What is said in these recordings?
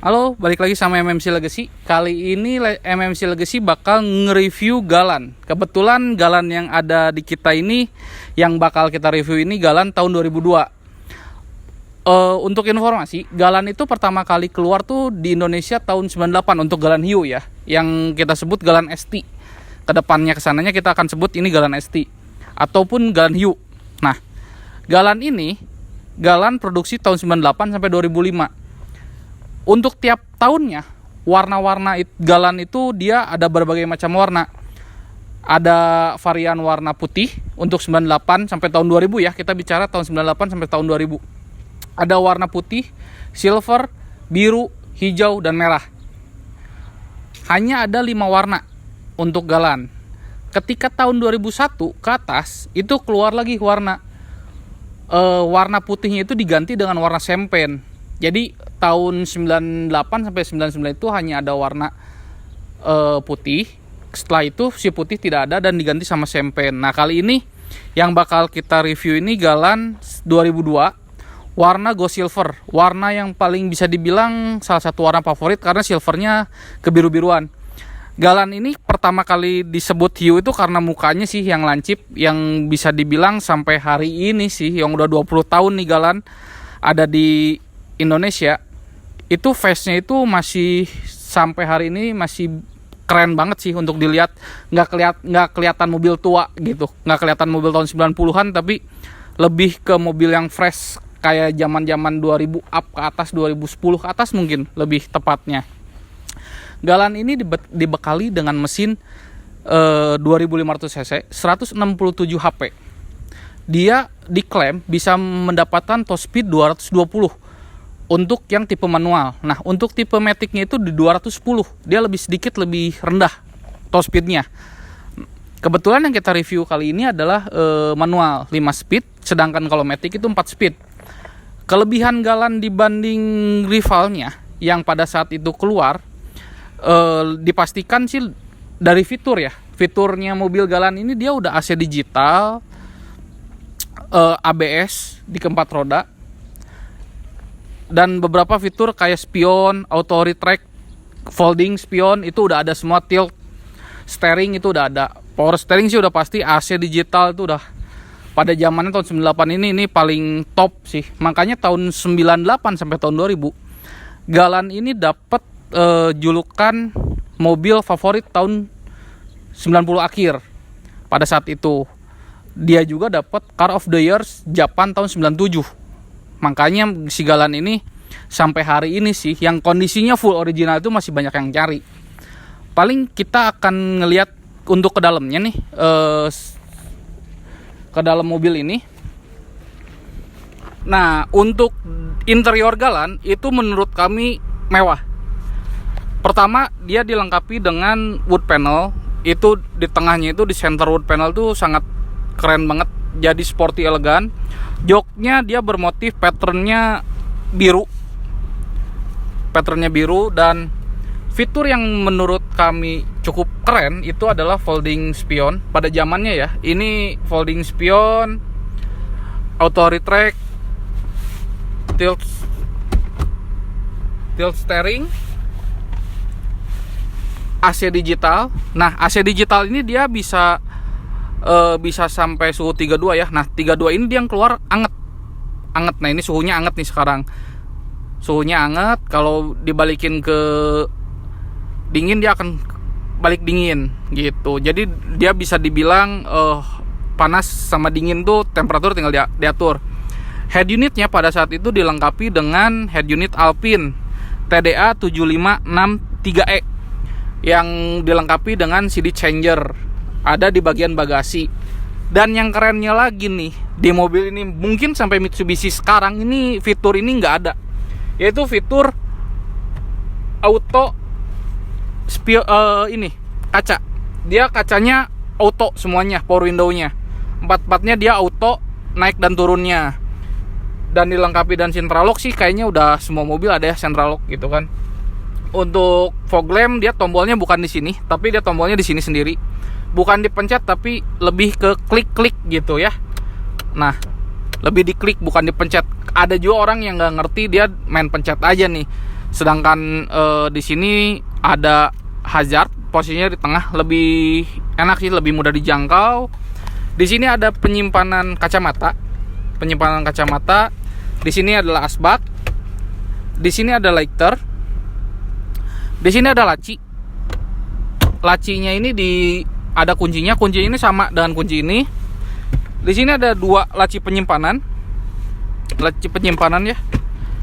Halo, balik lagi sama MMC Legacy. Kali ini MMC Legacy bakal nge-review Galan. Kebetulan Galan yang ada di kita ini, yang bakal kita review ini Galan tahun 2002. Untuk informasi, Galan itu pertama kali keluar tuh di Indonesia tahun 98 untuk Galan Hiu ya, yang kita sebut Galan ST. Kedepannya kesananya kita akan sebut ini Galan ST ataupun Galan Hiu. Nah, Galan ini Galan produksi tahun 98 sampai 2005. Untuk tiap tahunnya, warna-warna Galan itu dia ada berbagai macam warna. Ada varian warna putih untuk 98 sampai tahun 2000 ya. Kita bicara tahun 98 sampai tahun 2000. Ada warna putih, silver, biru, hijau, dan merah. Hanya ada 5 warna untuk Galan. Ketika tahun 2001 ke atas, itu keluar lagi warna. Warna putihnya itu diganti dengan warna champagne. Jadi tahun 98 sampai 99 itu hanya ada warna putih. Setelah itu si putih tidak ada dan diganti sama champagne. Nah, kali ini yang bakal kita review ini Galan 2002 warna Go Silver. Warna yang paling bisa dibilang salah satu warna favorit karena silvernya kebiru-biruan. Galan ini pertama kali disebut hiu itu karena mukanya sih yang lancip, yang bisa dibilang sampai hari ini sih, yang udah 20 tahun nih Galan ada di Indonesia, itu face-nya itu masih sampai hari ini masih keren banget sih untuk dilihat. Nggak kelihatan mobil tua gitu, nggak kelihatan mobil tahun 90-an, tapi lebih ke mobil yang fresh kayak zaman 2000 up ke atas, 2010 ke atas mungkin lebih tepatnya. Galan ini dibekali dengan mesin 2500 cc, 167 HP. Dia diklaim bisa mendapatkan top speed 220 untuk yang tipe manual. Nah, untuk tipe Matic-nya itu di 210. Dia sedikit lebih rendah top speed-nya. Kebetulan yang kita review kali ini adalah manual 5 speed, sedangkan kalau Matic itu 4 speed. Kelebihan Galan dibanding rivalnya yang pada saat itu keluar, dipastikan sih dari fitur ya. Fiturnya mobil Galan ini dia udah AC digital, ABS di keempat roda, dan beberapa fitur kayak spion, auto retract, folding spion itu udah ada semua. Tilt steering itu udah ada. Power steering sih udah pasti. AC digital itu udah pada zamannya tahun 98 ini paling top sih. Makanya tahun 98 sampai tahun 2000 Galan ini dapat julukan mobil favorit tahun 90 akhir. Pada saat itu dia juga dapat Car of the Year Japan tahun 97. Makanya si Galan ini sampai hari ini sih yang kondisinya full original itu masih banyak yang cari. Paling kita akan ngelihat untuk ke dalamnya nih, ke dalam mobil ini. Nah, untuk interior Galan itu menurut kami mewah. Pertama, dia dilengkapi dengan wood panel. Itu di tengahnya itu di center wood panel tuh sangat keren banget. Jadi sporty elegan. Joknya dia bermotif patternnya biru. Dan fitur yang menurut kami cukup keren itu adalah folding spion pada zamannya ya. Ini folding spion, auto retract, tilt steering, AC digital. Nah, AC digital ini dia bisa sampai suhu 32 ya. Nah, 32 ini dia yang keluar anget. Nah, ini suhunya anget nih sekarang. Suhunya anget, kalau dibalikin ke dingin dia akan balik dingin gitu. Jadi dia bisa dibilang panas sama dingin tuh temperatur tinggal diatur. Head unitnya pada saat itu dilengkapi dengan head unit Alpine TDA 7563E yang dilengkapi dengan CD changer. Ada di bagian bagasi. Dan yang kerennya lagi nih, di mobil ini mungkin sampai Mitsubishi sekarang ini fitur ini nggak ada, yaitu fitur auto ini kaca. Dia kacanya auto semuanya, power window-nya. 4-4-nya dia auto naik dan turunnya. Dan dilengkapi dan central lock sih kayaknya udah semua mobil ada ya central lock gitu kan. Untuk fog lamp dia tombolnya bukan di sini, tapi dia tombolnya di sini sendiri. Bukan dipencet tapi lebih ke klik-klik gitu ya. Nah, lebih diklik bukan dipencet. Ada juga orang yang nggak ngerti, dia main pencet aja nih. Sedangkan di sini ada hazard, posisinya di tengah, lebih enak sih, lebih mudah dijangkau. Di sini ada penyimpanan kacamata. Di sini adalah asbak. Di sini ada lighter. Di sini ada laci. Lacinya ini ada kuncinya. Kuncinya ini sama dengan kunci ini. Di sini ada 2 laci penyimpanan. Ya.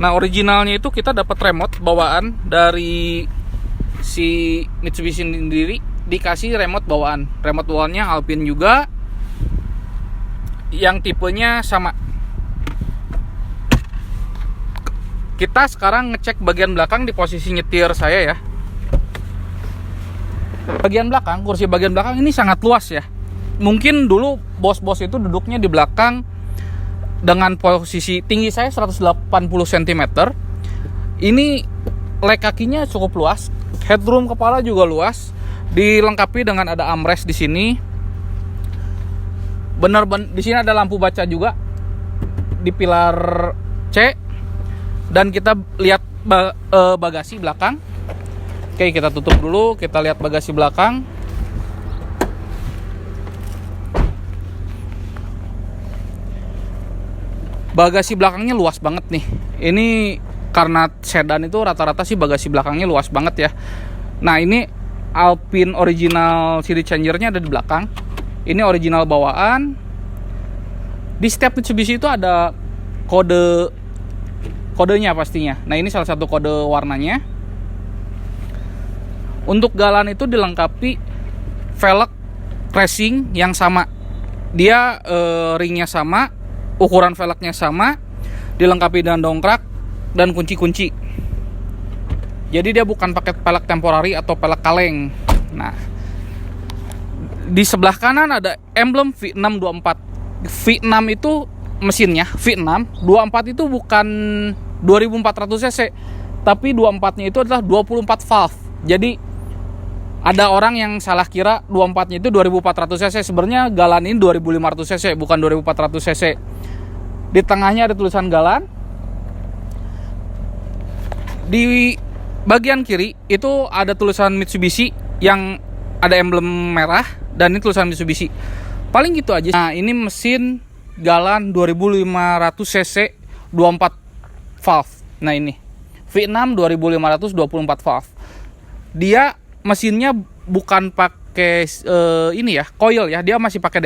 Nah, originalnya itu kita dapat remote bawaan dari si Mitsubishi sendiri, dikasih remote bawaan. Remote bawaannya Alpine juga, yang tipenya sama. Kita sekarang ngecek bagian belakang di posisi nyetir saya ya. Bagian belakang, kursi bagian belakang ini sangat luas ya. Mungkin dulu bos-bos itu duduknya di belakang dengan posisi tinggi saya 180 cm. Ini leg kakinya cukup luas, headroom kepala juga luas, dilengkapi dengan ada armrest di sini. Di sini ada lampu baca juga di pilar C. Dan kita lihat bagasi belakang. Oke, kita tutup dulu, kita lihat bagasi belakang. Bagasi belakangnya luas banget nih. Ini karena sedan itu rata-rata sih bagasi belakangnya luas banget ya. Nah, ini Alpine original CD changernya ada di belakang. Ini original bawaan. Di setiap Mitsubishi itu ada kodenya pastinya. Nah, ini salah satu kode warnanya. Untuk galan itu dilengkapi velg racing yang sama. Dia ringnya sama, ukuran velgnya sama, dilengkapi dengan dongkrak dan kunci-kunci. Jadi dia bukan pakai pelek temporari atau pelek kaleng. Nah, di sebelah kanan ada emblem V624. V6 itu mesinnya V6. 24 itu bukan 2400 cc, tapi 24-nya itu adalah 24 valve. Jadi ada orang yang salah kira 24-nya itu 2400 cc. Sebenarnya galan ini 2500 cc, bukan 2400 cc. Di tengahnya ada tulisan galan. Di bagian kiri itu ada tulisan Mitsubishi yang ada emblem merah, dan ini tulisan Mitsubishi. Paling gitu aja. Nah, ini mesin galan 2500 cc 24 valve. Nah, ini V6 2500 24 valve. Dia mesinnya bukan pakai ini ya, coil ya. Dia masih pakai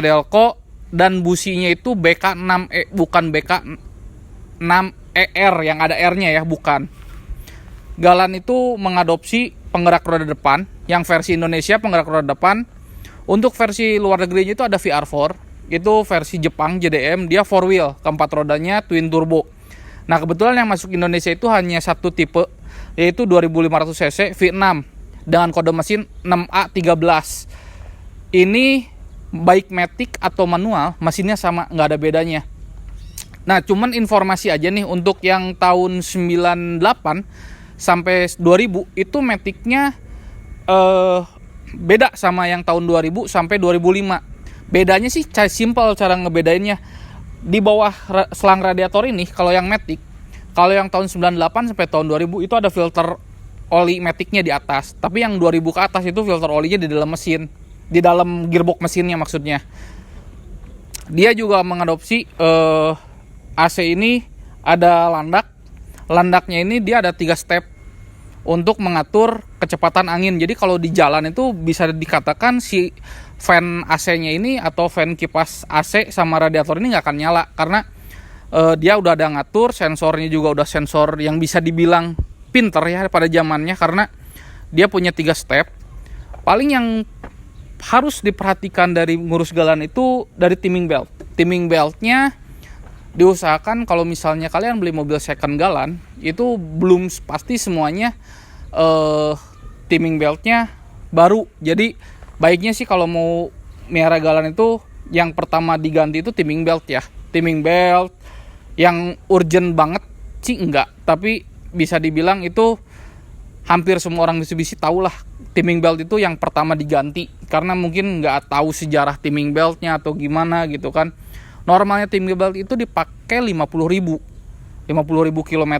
Delco. Dan businya itu BK6E, bukan BK6ER yang ada R-nya ya, bukan. Galan itu mengadopsi penggerak roda depan, yang versi Indonesia penggerak roda depan. Untuk versi luar negerinya itu ada VR4, itu versi Jepang JDM, dia 4 wheel, keempat rodanya twin turbo. Nah, kebetulan yang masuk Indonesia itu hanya satu tipe, yaitu 2500 cc V6 dengan kode mesin 6A13. Ini baik matic atau manual, mesinnya sama, nggak ada bedanya. Nah, cuman informasi aja nih, untuk yang tahun 98 sampai 2000 itu maticnya beda sama yang tahun 2000 sampai 2005. Bedanya sih simple cara ngebedainnya. Di bawah selang radiator ini, kalau yang matic, kalau yang tahun 98 sampai tahun 2000 itu ada filter oli maticnya di atas. Tapi yang 2000 ke atas itu filter olinya di dalam mesin, di dalam gearbox mesinnya maksudnya. Dia juga mengadopsi AC ini ada landak. Landaknya ini dia ada 3 step untuk mengatur kecepatan angin. Jadi kalau di jalan itu bisa dikatakan si fan AC-nya ini atau fan kipas AC sama radiator ini nggak akan nyala, karena dia udah ada ngatur, sensornya juga udah sensor yang bisa dibilang pinter ya pada zamannya, karena dia punya 3 step. Paling yang harus diperhatikan dari ngurus galan itu dari timing belt. Timing beltnya diusahakan kalau misalnya kalian beli mobil second galan itu belum pasti semuanya timing beltnya baru. Jadi baiknya sih kalau mau miara galan itu yang pertama diganti itu timing belt ya. Timing belt yang urgent banget sih enggak, tapi bisa dibilang itu hampir semua orang Mitsubishi tahu lah timing belt itu yang pertama diganti, karena mungkin nggak tahu sejarah timing beltnya atau gimana gitu kan. Normalnya timing belt itu dipakai 50.000 50.000 km.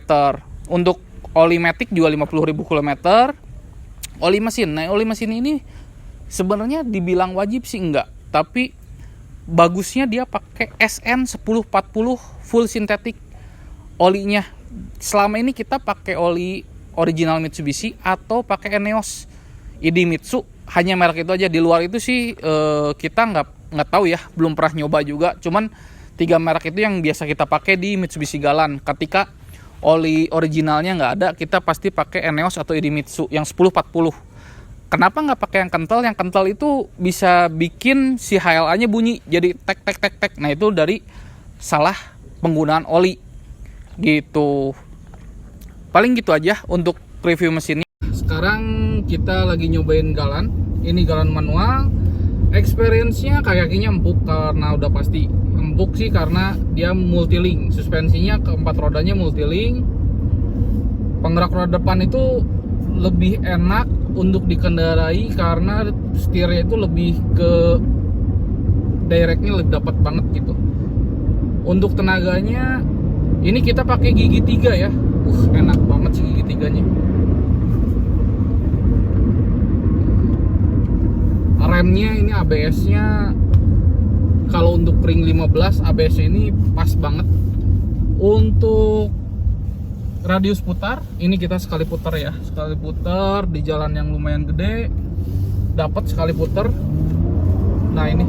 Untuk oli matic juga 50.000 km. Oli mesin. Nah, oli mesin ini sebenarnya dibilang wajib sih enggak, tapi bagusnya dia pakai SN 1040 full sintetik olinya. Selama ini kita pakai oli original Mitsubishi atau pakai Eneos Idemitsu, hanya merek itu aja. Di luar itu sih kita nggak tahu ya, belum pernah nyoba juga. Cuman 3 merek itu yang biasa kita pakai di Mitsubishi Galan. Ketika oli originalnya nggak ada, kita pasti pakai Eneos atau Idemitsu yang 1040. Kenapa nggak pakai yang kental? Yang kental itu bisa bikin si HLA-nya bunyi, jadi tek tek tek tek. Nah, itu dari salah penggunaan oli gitu. Paling gitu aja untuk review mesinnya. Sekarang kita lagi nyobain Galan. Ini Galan manual. Experience-nya kakinya empuk karena udah pasti. Empuk sih karena dia multilink. Suspensinya keempat rodanya multilink. Penggerak roda depan itu lebih enak untuk dikendarai karena setirnya itu lebih ke directnya lebih dapat banget gitu. Untuk tenaganya ini kita pakai gigi 3 ya. Enak banget sih gigi 3-nya. Remnya ini ABS-nya kalau untuk ring 15 ABS-nya ini pas banget. Untuk radius putar ini kita sekali putar ya, sekali putar di jalan yang lumayan gede dapat sekali putar. Nah, ini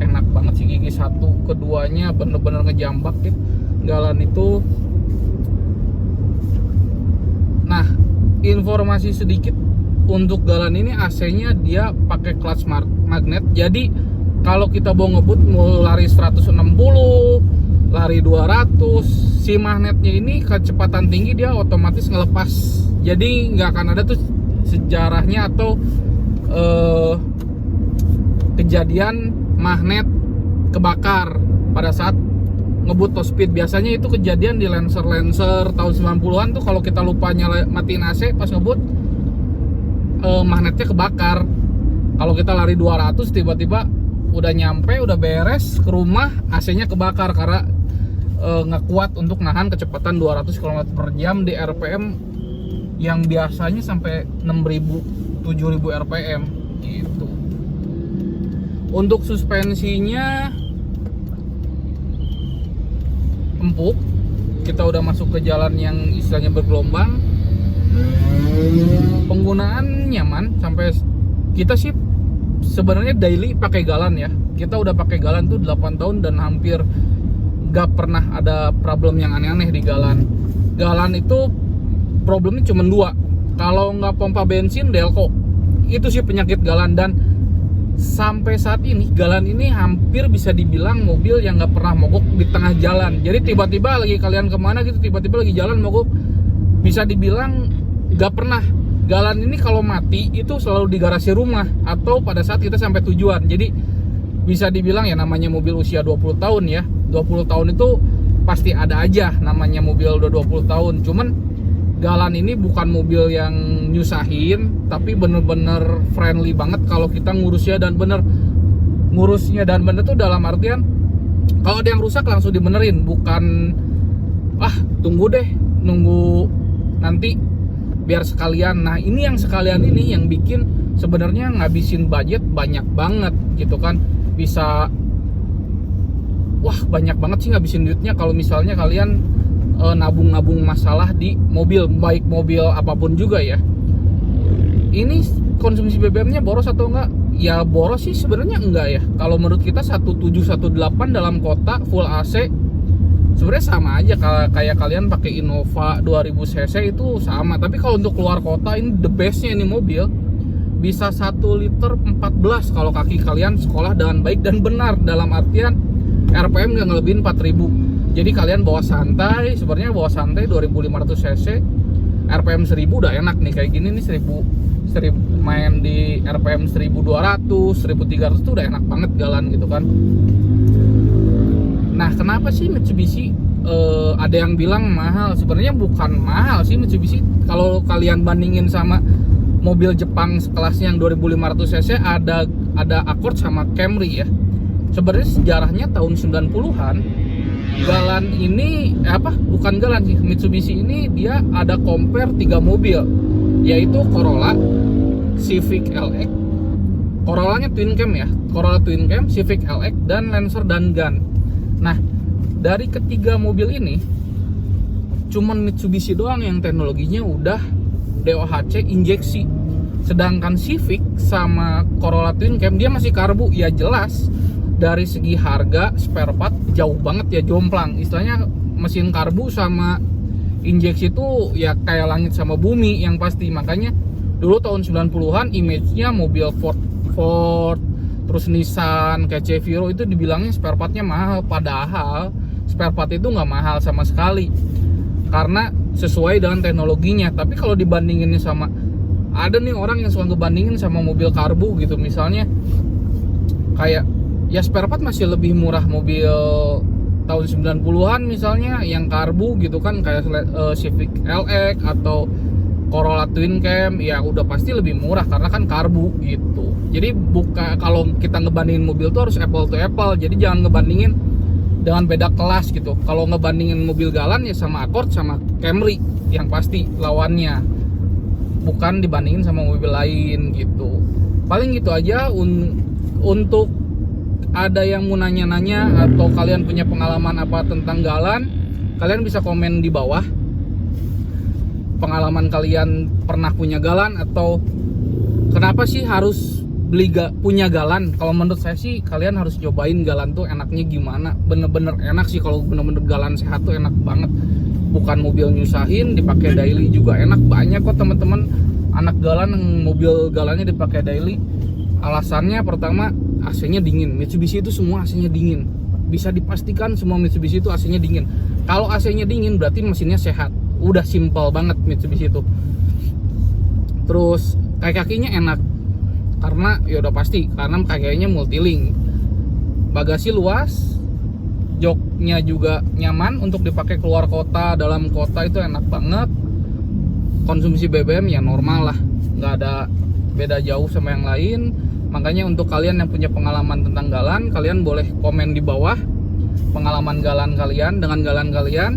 enak banget sih gigi 1, keduanya bener-bener ngejambak ya Galan itu. Nah, informasi sedikit untuk Galan ini AC-nya dia pakai clutch magnet. Jadi kalau kita mau ngebut, mau lari 160, lari 200, si magnetnya ini kecepatan tinggi dia otomatis ngelepas. Jadi nggak akan ada tuh sejarahnya atau kejadian magnet kebakar pada saat ngebut top speed. Biasanya itu kejadian di Lancer tahun 90-an tuh, kalau kita lupa matiin AC pas ngebut, magnetnya kebakar. Kalau kita lari 200 tiba-tiba udah nyampe, udah beres ke rumah, AC-nya kebakar karena nggak kuat untuk nahan kecepatan 200 km per jam di RPM yang biasanya sampai 6.000 7.000 RPM gitu. Untuk suspensinya empuk, kita udah masuk ke jalan yang istilahnya bergelombang. Penggunaan nyaman, sampai kita sih sebenarnya daily pakai Galan ya. Kita udah pakai Galan tuh 8 tahun dan hampir gak pernah ada problem yang aneh-aneh di Galan. Galan itu problemnya cuma 2. Kalau nggak pompa bensin, delco. Itu sih penyakit Galan. Dan sampai saat ini Galan ini hampir bisa dibilang mobil yang nggak pernah mogok di tengah jalan. Jadi tiba-tiba lagi kalian kemana gitu, tiba-tiba lagi jalan mogok, bisa dibilang nggak pernah. Galan ini kalau mati itu selalu di garasi rumah atau pada saat kita sampai tujuan. Jadi bisa dibilang ya namanya mobil usia 20 tahun ya. 20 tahun itu pasti ada aja namanya mobil udah 20 tahun. Cuman Galan ini bukan mobil yang nyusahin, tapi bener-bener friendly banget kalau kita ngurusnya dan bener. Ngurusnya dan bener tuh dalam artian kalau ada yang rusak langsung dibenerin, bukan tunggu deh, nunggu nanti biar sekalian. Nah, ini yang sekalian ini yang bikin sebenarnya ngabisin budget banyak banget gitu kan. Bisa banyak banget sih ngabisin duitnya kalau misalnya kalian nabung-nabung masalah di mobil, baik mobil apapun juga ya. Ini konsumsi BBM-nya boros atau enggak? Ya boros sih sebenarnya enggak ya. Kalau menurut kita 1718 dalam kota full AC sebenarnya sama aja kayak kalian pakai Innova 2000 cc itu sama. Tapi kalau untuk keluar kota ini the bestnya ini mobil bisa 1 liter 14 kalau kaki kalian sekolah dengan baik dan benar, dalam artian RPM nggak ngelebihin 4000. Jadi kalian bawa santai, sebenarnya bawa santai 2500 cc, RPM 1000 udah enak nih. Kayak gini nih 1000 main di RPM 1200, 1300 tuh udah enak banget Galan gitu kan. Nah, kenapa sih Mitsubishi ada yang bilang mahal? Sebenarnya bukan mahal sih Mitsubishi. Kalau kalian bandingin sama mobil Jepang sekelasnya yang 2500 cc, ada Accord sama Camry ya. Sebenarnya sejarahnya tahun 90-an. Galan ini bukan Galan sih, Mitsubishi ini dia ada compare 3 mobil, yaitu Corolla, Civic LX, Corollanya twin cam ya, Corolla twin cam, Civic LX, dan Lancer dan Gun. Nah, dari ketiga mobil ini cuman Mitsubishi doang yang teknologinya udah DOHC injeksi. Sedangkan Civic sama Corolla twin cam dia masih karbu. Ya jelas dari segi harga spare part jauh banget ya, jomplang. Istilahnya mesin karbu sama injeksi itu ya kayak langit sama bumi yang pasti. Makanya dulu tahun 90-an image-nya mobil Ford terus Nissan kayak Cheviro itu dibilangnya spare partnya mahal, padahal spare part itu nggak mahal sama sekali karena sesuai dengan teknologinya. Tapi kalau dibandingin sama, ada nih orang yang suka ngebandingin sama mobil karbu gitu, misalnya kayak ya spare part masih lebih murah mobil tahun 90-an misalnya yang karbu gitu kan, kayak Civic LX atau Corolla twin cam, ya udah pasti lebih murah karena kan karbu gitu. Jadi kalau kita ngebandingin mobil tuh harus apple to apple, jadi jangan ngebandingin dengan beda kelas gitu. Kalau ngebandingin mobil Galan ya sama Accord sama Camry yang pasti lawannya, bukan dibandingin sama mobil lain gitu. Paling gitu aja. Untuk ada yang mau nanya-nanya atau kalian punya pengalaman apa tentang Galan, kalian bisa komen di bawah. Pengalaman kalian pernah punya Galan, atau kenapa sih harus punya Galan? Kalau menurut saya sih kalian harus cobain Galan tuh enaknya gimana. Bener-bener enak sih, kalau bener-bener Galan sehat tuh enak banget. Bukan mobil nyusahin, dipakai daily juga enak. Banyak kok teman-teman anak Galan yang mobil Galannya dipakai daily. Alasannya pertama, AC-nya dingin. Mitsubishi itu semua AC-nya dingin. Bisa dipastikan semua Mitsubishi itu AC-nya dingin. Kalau AC-nya dingin berarti mesinnya sehat. Udah simpel banget Mitsubishi itu. Terus kaki-kakinya enak karena ya udah pasti karena kaki-kakinya multilink. Bagasi luas, joknya juga nyaman untuk dipakai keluar kota, dalam kota itu enak banget. Konsumsi BBM ya normal lah, nggak ada beda jauh sama yang lain. Makanya untuk kalian yang punya pengalaman tentang Galan, kalian boleh komen di bawah pengalaman Galan kalian dengan Galan kalian,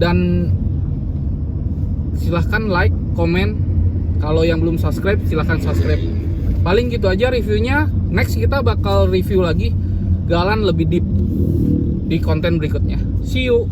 dan silahkan like, komen. Kalau yang belum subscribe, silahkan subscribe. Paling gitu aja reviewnya. Next kita bakal review lagi Galan lebih deep di konten berikutnya. See you.